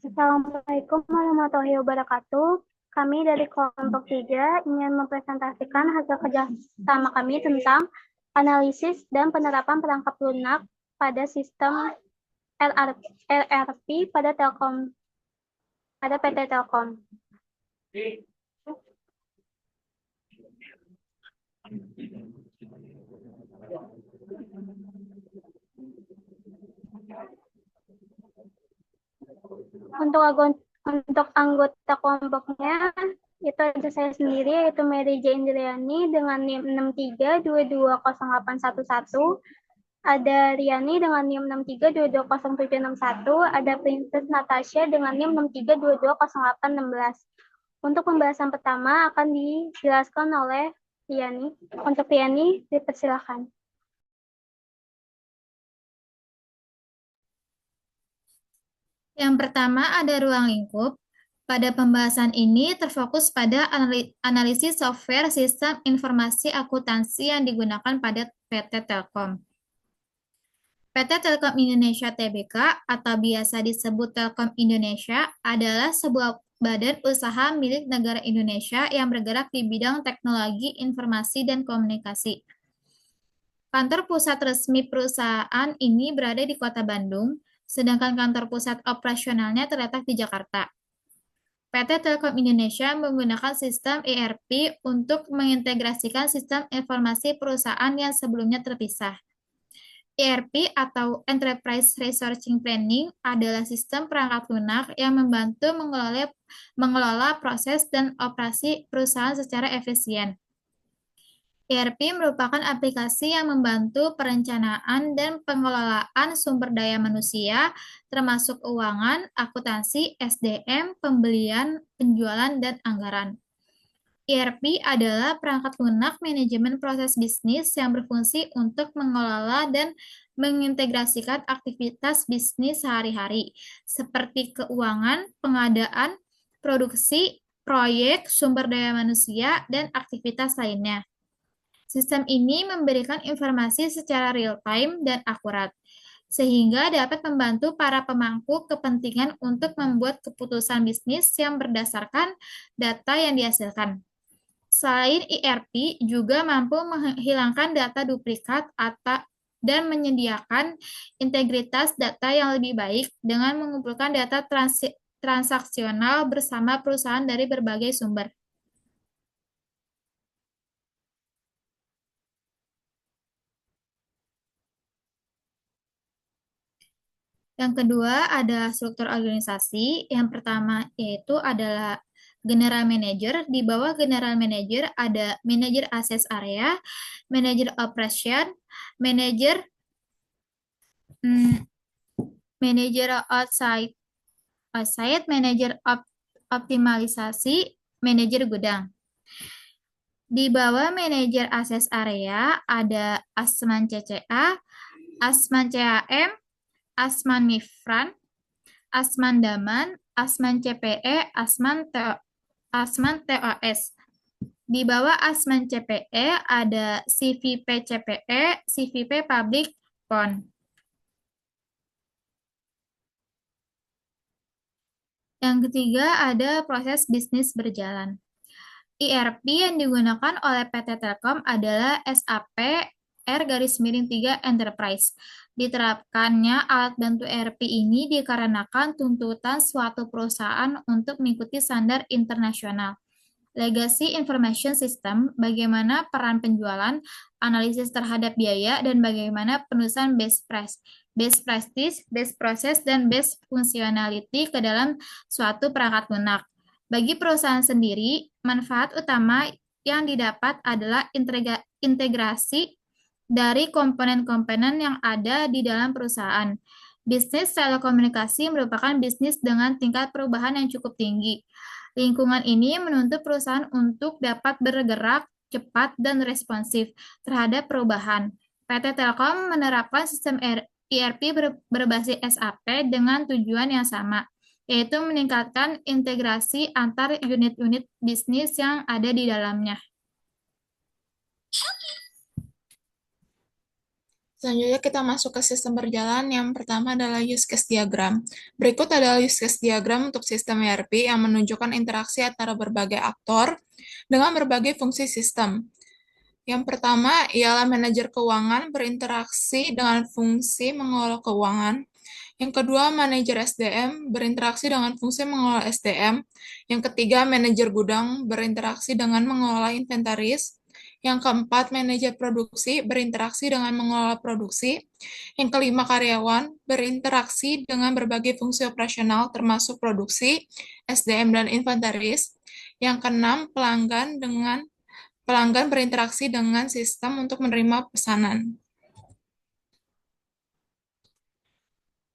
Assalamualaikum warahmatullahi wabarakatuh. Kami dari kelompok 3 ingin mempresentasikan hasil kerja sama kami tentang analisis dan penerapan perangkap lunak pada sistem LRP pada PT Telkom. Untuk anggota kelompoknya itu ada saya sendiri, yaitu Mary J. Indriani dengan NIM 63220811, ada Riani dengan NIM 63220761, ada Princess Natasha dengan NIM 63220816. Untuk pembahasan pertama akan dijelaskan oleh Riani. Untuk Riani, dipersilakan. Yang pertama ada ruang lingkup. Pada pembahasan ini terfokus pada analisis software sistem informasi akuntansi yang digunakan pada PT Telkom. PT Telkom Indonesia Tbk atau biasa disebut Telkom Indonesia adalah sebuah badan usaha milik negara Indonesia yang bergerak di bidang teknologi informasi dan komunikasi. Kantor pusat resmi perusahaan ini berada di Kota Bandung, sedangkan kantor pusat operasionalnya terletak di Jakarta. PT Telkom Indonesia menggunakan sistem ERP untuk mengintegrasikan sistem informasi perusahaan yang sebelumnya terpisah. ERP atau Enterprise Resourcing Planning adalah sistem perangkat lunak yang membantu mengelola proses dan operasi perusahaan secara efisien. ERP merupakan aplikasi yang membantu perencanaan dan pengelolaan sumber daya manusia, termasuk keuangan, akuntansi, SDM, pembelian, penjualan, dan anggaran. ERP adalah perangkat lunak manajemen proses bisnis yang berfungsi untuk mengelola dan mengintegrasikan aktivitas bisnis sehari-hari, seperti keuangan, pengadaan, produksi, proyek, sumber daya manusia, dan aktivitas lainnya. Sistem ini memberikan informasi secara real-time dan akurat, sehingga dapat membantu para pemangku kepentingan untuk membuat keputusan bisnis yang berdasarkan data yang dihasilkan. Selain ERP, juga mampu menghilangkan data duplikat dan menyediakan integritas data yang lebih baik dengan mengumpulkan data transaksional bersama perusahaan dari berbagai sumber. Yang kedua ada struktur organisasi. Yang pertama yaitu adalah General Manager. Di bawah General Manager ada Manager Access Area, Manager Operation, Manager Manager Outside, Manager Optimalisasi, Manager Gudang. Di bawah Manager Access Area ada Asman CCA, Asman CAM, Asman Mifran, Asman Daman, Asman CPE, Asman TOS. Di bawah Asman CPE ada CVP CPE, CVP Public PON. Yang ketiga ada proses bisnis berjalan. ERP yang digunakan oleh PT Telkom adalah SAP R-3 Enterprise. Diterapkannya alat bantu ERP ini dikarenakan tuntutan suatu perusahaan untuk mengikuti standar internasional. Legacy Information System, bagaimana peran penjualan, analisis terhadap biaya, dan bagaimana penulisan best practice, best process, dan best functionality ke dalam suatu perangkat lunak. Bagi perusahaan sendiri, manfaat utama yang didapat adalah integrasi dari komponen-komponen yang ada di dalam perusahaan. Bisnis telekomunikasi merupakan bisnis dengan tingkat perubahan yang cukup tinggi. Lingkungan ini menuntut perusahaan untuk dapat bergerak cepat dan responsif terhadap perubahan. PT Telkom menerapkan sistem ERP berbasis SAP dengan tujuan yang sama, yaitu meningkatkan integrasi antar unit-unit bisnis yang ada di dalamnya. Selanjutnya kita masuk ke sistem berjalan. Yang pertama adalah use case diagram. Berikut adalah use case diagram untuk sistem ERP yang menunjukkan interaksi antara berbagai aktor dengan berbagai fungsi sistem. Yang pertama ialah manajer keuangan berinteraksi dengan fungsi mengelola keuangan. Yang kedua, manajer SDM berinteraksi dengan fungsi mengelola SDM. Yang ketiga, manajer gudang berinteraksi dengan mengelola inventaris. Yang keempat, manajer produksi berinteraksi dengan mengelola produksi. Yang kelima, karyawan berinteraksi dengan berbagai fungsi operasional termasuk produksi, SDM, dan inventaris. Yang keenam, pelanggan berinteraksi dengan sistem untuk menerima pesanan.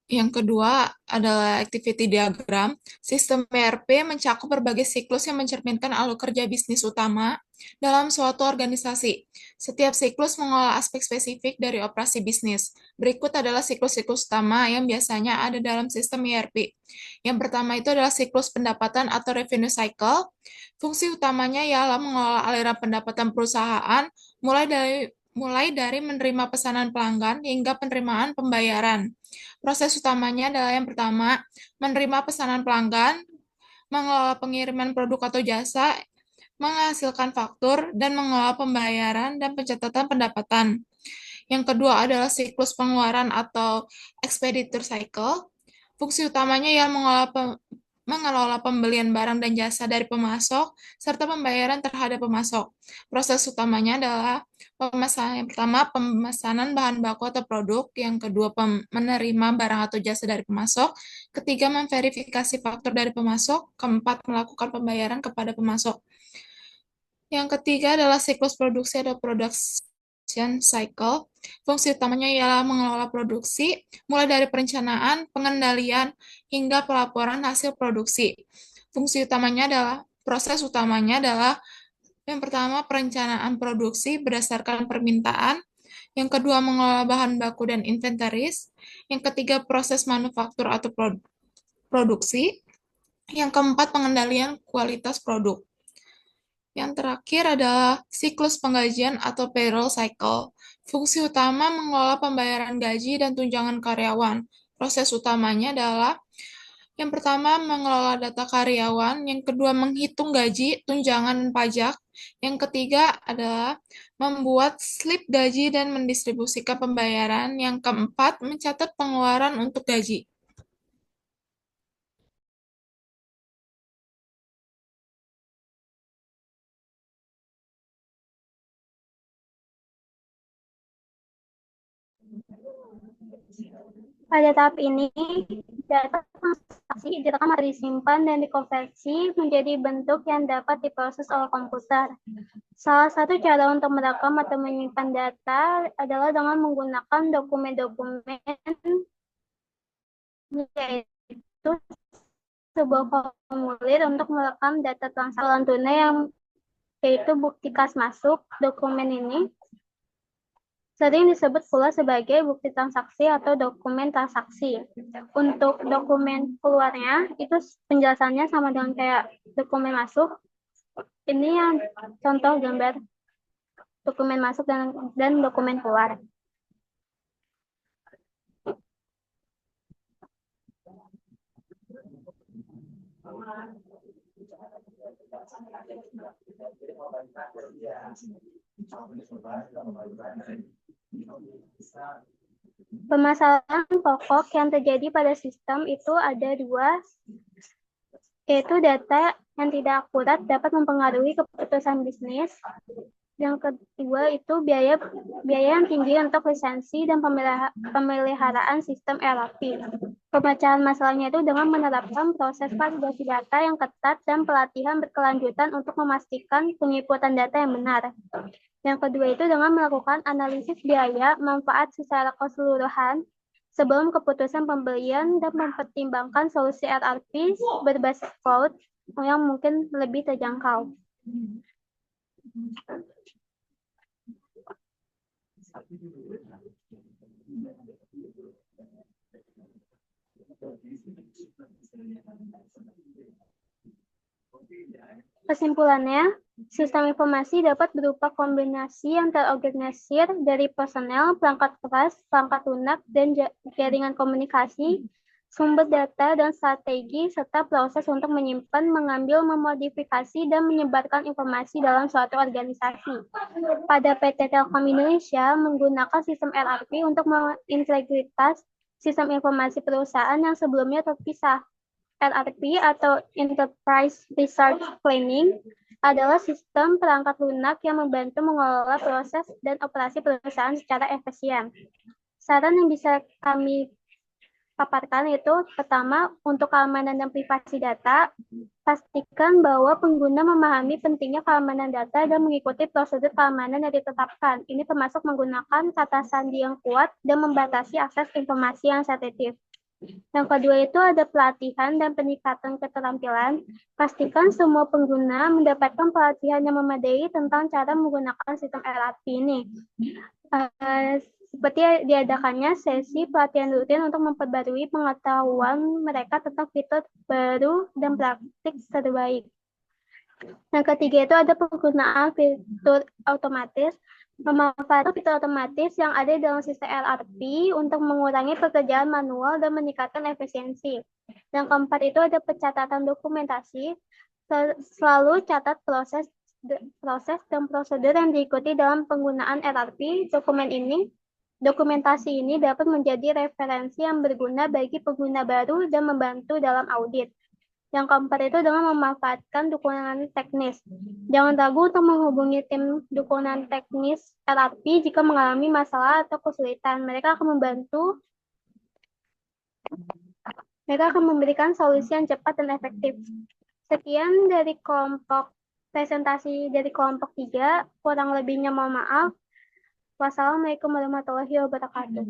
Yang kedua adalah activity diagram. Sistem ERP mencakup berbagai siklus yang mencerminkan alur kerja bisnis utama dalam suatu organisasi. Setiap siklus mengolah aspek spesifik dari operasi bisnis. Berikut adalah siklus-siklus utama yang biasanya ada dalam sistem ERP. Yang pertama itu adalah siklus pendapatan atau revenue cycle. Fungsi utamanya ialah mengelola aliran pendapatan perusahaan mulai dari menerima pesanan pelanggan hingga penerimaan pembayaran. Proses utamanya adalah yang pertama, menerima pesanan pelanggan, mengelola pengiriman produk atau jasa, menghasilkan faktur, dan mengelola pembayaran dan pencatatan pendapatan. Yang kedua adalah siklus pengeluaran atau expenditure cycle. Fungsi utamanya ialah mengelola pembelian barang dan jasa dari pemasok, serta pembayaran terhadap pemasok. Proses utamanya adalah yang pertama, pemesanan bahan baku atau produk. Yang kedua, menerima barang atau jasa dari pemasok. Ketiga, memverifikasi faktur dari pemasok. Keempat, melakukan pembayaran kepada pemasok. Yang ketiga adalah siklus produksi atau production cycle. Fungsi utamanya ialah mengelola produksi, mulai dari perencanaan, pengendalian, hingga pelaporan hasil produksi. Proses utamanya adalah yang pertama, perencanaan produksi berdasarkan permintaan. Yang kedua, mengelola bahan baku dan inventaris. Yang ketiga, proses manufaktur atau produksi. Yang keempat, pengendalian kualitas produk. Yang terakhir adalah siklus penggajian atau payroll cycle. Fungsi utama mengelola pembayaran gaji dan tunjangan karyawan. Proses utamanya adalah yang pertama, mengelola data karyawan. Yang kedua, menghitung gaji, tunjangan, dan pajak. Yang ketiga adalah membuat slip gaji dan mendistribusikan pembayaran. Yang keempat, mencatat pengeluaran untuk gaji. Pada tahap ini, data transaksi direkam atau disimpan dan dikonversi menjadi bentuk yang dapat diproses oleh komputer. Salah satu cara untuk merekam atau menyimpan data adalah dengan menggunakan dokumen-dokumen, yaitu sebuah formulir untuk merekam data transaksi tunai yang yaitu bukti kas masuk. Dokumen ini sering disebut pula sebagai bukti transaksi atau dokumen transaksi. Untuk dokumen keluarnya, itu penjelasannya sama dengan kayak dokumen masuk. Ini yang contoh gambar dokumen masuk dan dokumen keluar. Permasalahan pokok yang terjadi pada sistem itu ada dua, yaitu data yang tidak akurat dapat mempengaruhi keputusan bisnis. Yang kedua itu biaya yang tinggi untuk lisensi dan pemeliharaan sistem ERP. Pemecahan masalahnya itu dengan menerapkan proses validasi data yang ketat dan pelatihan berkelanjutan untuk memastikan penginputan data yang benar. Yang kedua itu dengan melakukan analisis biaya manfaat secara keseluruhan sebelum keputusan pembelian dan mempertimbangkan solusi ERP berbasis cloud yang mungkin lebih terjangkau. Kesimpulannya, Sistem informasi dapat berupa kombinasi yang terorganisir dari personel, perangkat keras, perangkat lunak, dan jaringan komunikasi, sumber data, dan strategi, serta proses untuk menyimpan, mengambil, memodifikasi, dan menyebarkan informasi dalam suatu organisasi. Pada PT Telkom Indonesia menggunakan sistem ERP untuk mengintegritas sistem informasi perusahaan yang sebelumnya terpisah. ERP atau Enterprise Resource Planning adalah sistem perangkat lunak yang membantu mengelola proses dan operasi perusahaan secara efisien. Saran yang bisa kami paparkan itu pertama, untuk keamanan dan privasi data, pastikan bahwa pengguna memahami pentingnya keamanan data dan mengikuti prosedur keamanan yang ditetapkan. Ini termasuk menggunakan kata sandi yang kuat dan membatasi akses informasi yang sensitif. Yang kedua itu ada pelatihan dan peningkatan keterampilan. Pastikan semua pengguna mendapatkan pelatihan yang memadai tentang cara menggunakan sistem ERP ini. Seperti diadakannya sesi pelatihan rutin untuk memperbarui pengetahuan mereka tentang fitur baru dan praktik terbaik. Yang ketiga itu ada penggunaan fitur otomatis. Memanfaatkan fitur otomatis yang ada dalam sistem ERP untuk mengurangi pekerjaan manual dan meningkatkan efisiensi. Yang keempat itu ada pencatatan dokumentasi. Selalu catat proses dan prosedur yang diikuti dalam penggunaan ERP. Dokumentasi ini dapat menjadi referensi yang berguna bagi pengguna baru dan membantu dalam audit. Yang keempat itu dengan memanfaatkan dukungan teknis. Jangan ragu untuk menghubungi tim dukungan teknis ERP jika mengalami masalah atau kesulitan. Mereka akan memberikan solusi yang cepat dan efektif. Sekian dari presentasi dari kelompok 3. Kurang lebihnya mohon maaf. Wassalamualaikum warahmatullahi wabarakatuh.